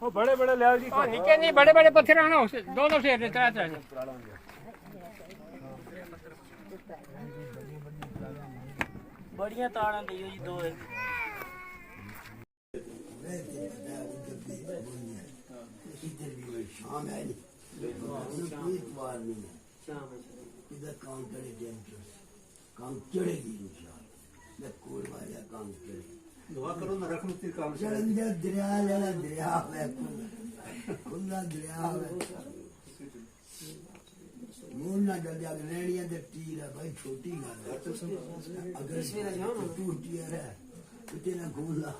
ओ बड़े बड़े ले आओ जी। ओ निके नहीं बड़े बड़े पत्थर आना दो से तरह बढ़िया ताड़ा दियो जी दो शाम है इधर काम करे काम चढ़ेगी इंशाल्लाह मैं कोल वाला काम चढ़ेगी दुआ करो ना रखने तेरे काम से चढ़ेंगे दरिया लेना दरिया है खुला दरिया है मूल ना जल्दी आगे लेनिया दे तीर है भाई छोटी गल है अगर टूटी है तो तेरा घूमला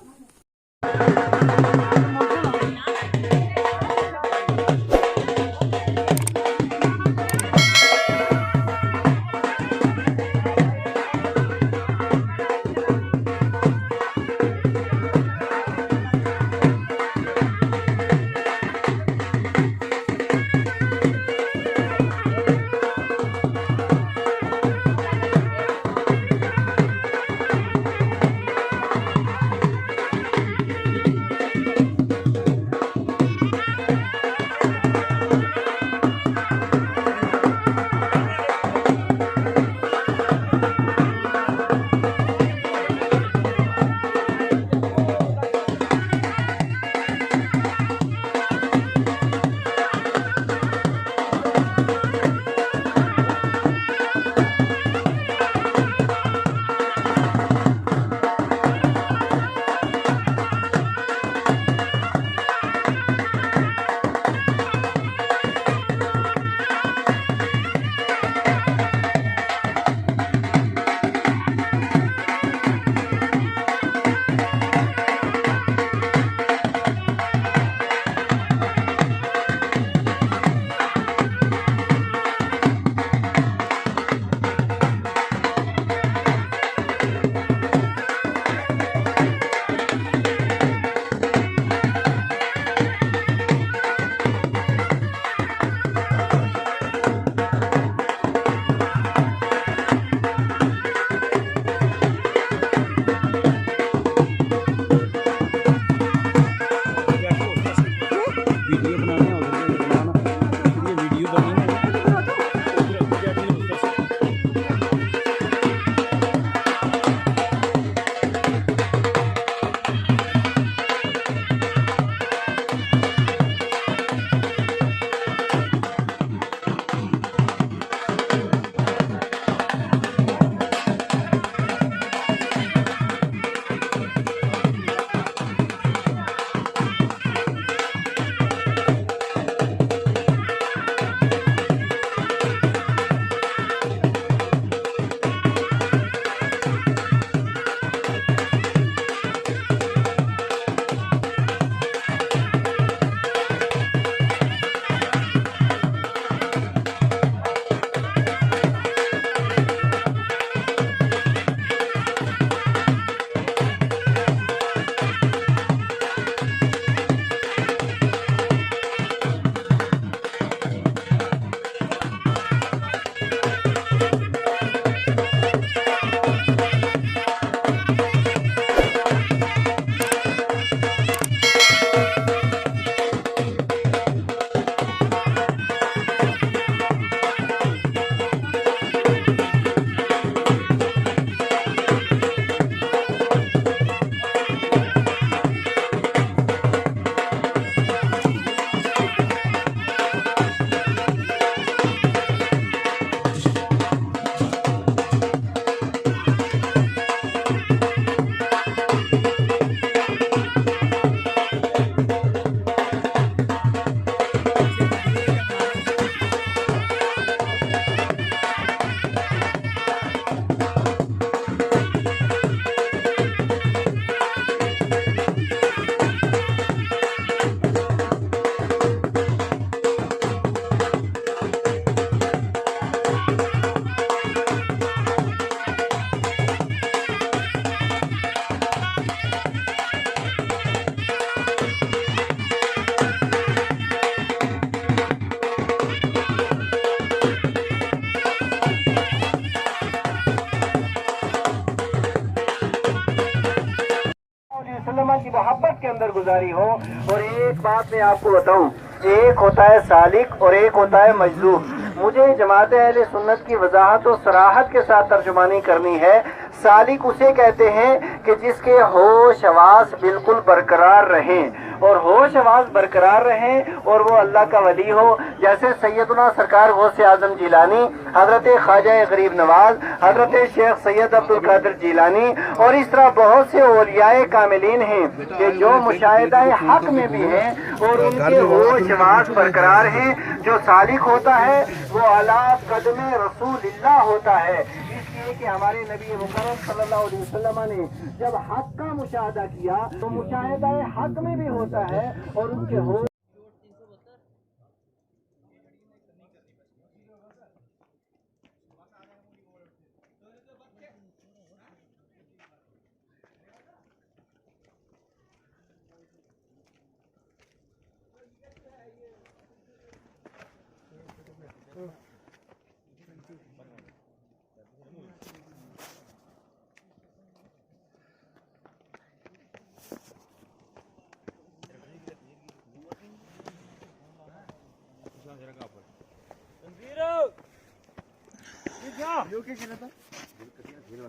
वसल्लम की मोहब्बत के अंदर गुजारी हो। और एक बात मैं आपको बताऊं, एक होता है सालिक और एक होता है मजलूब। मुझे जमात अहले सुन्नत की वजाहत और सराहत के साथ तर्जुमानी करनी है। सालिक उसे कहते हैं कि जिसके होश हवास बिल्कुल बरकरार रहें, और होश हवास बरकरार रहें और वो अल्लाह का वली हो। जैसे सैयदना सरकार गौसे आजम जिलानी, हजरत ख्वाजा गरीब नवाज, हजरत शेख सैयद अब्दुल कादिर जिलानी, और इस तरह बहुत से औलियाए कामिलीन हैं कि जो मुशाहिदा हक में भी हैं और उनके होश हवास बरकरार हैं। जो सालिक होता है वो अला कदमे रसूलिल्लाह होता है। इसलिए कि हमारे नबी मुकर्रम सल्लल्लाहु अलैहि वसल्लम ने जब हक का मुशाहिदा किया तो मुशाहिदा हक में भी होता है और उनके होश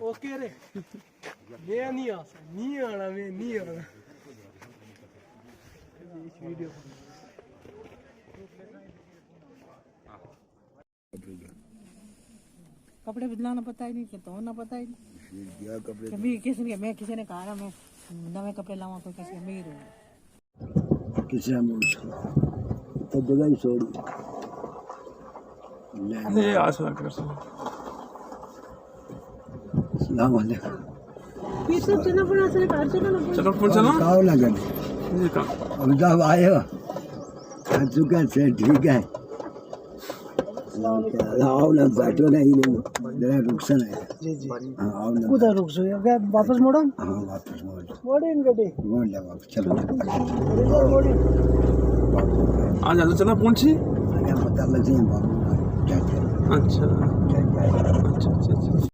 ओके रे मैं नहीं आना मैं नहीं आना वीडियो कपड़े बदलाना पता ही नहीं, कि धोना पता ही नहीं। कपड़े कभी किसी ने कहा मैं नवे कपड़े लावा तो किसी अमीर हूँ। किसी तो जगह ही छोड़ी ये आसमान कर सलाम अलैकुम। पीछे चलना पड़ा से घर चलना चलो पुल चलो काव ना जाने ये का अब जब आए हो आ चुका से ठीक है। आओ ना बैठो ना ही नहीं जरा रुकसन है। जी जी हाँ आओ ना उधर रुक सो अगर वापस मोड़ो हाँ वापस मोड़े इन गड्डी मोड़ ले वापस चलो मोड़ी आ जा चला पहुंची पता लग जाए बाबू क्या अच्छा अच्छा अच्छा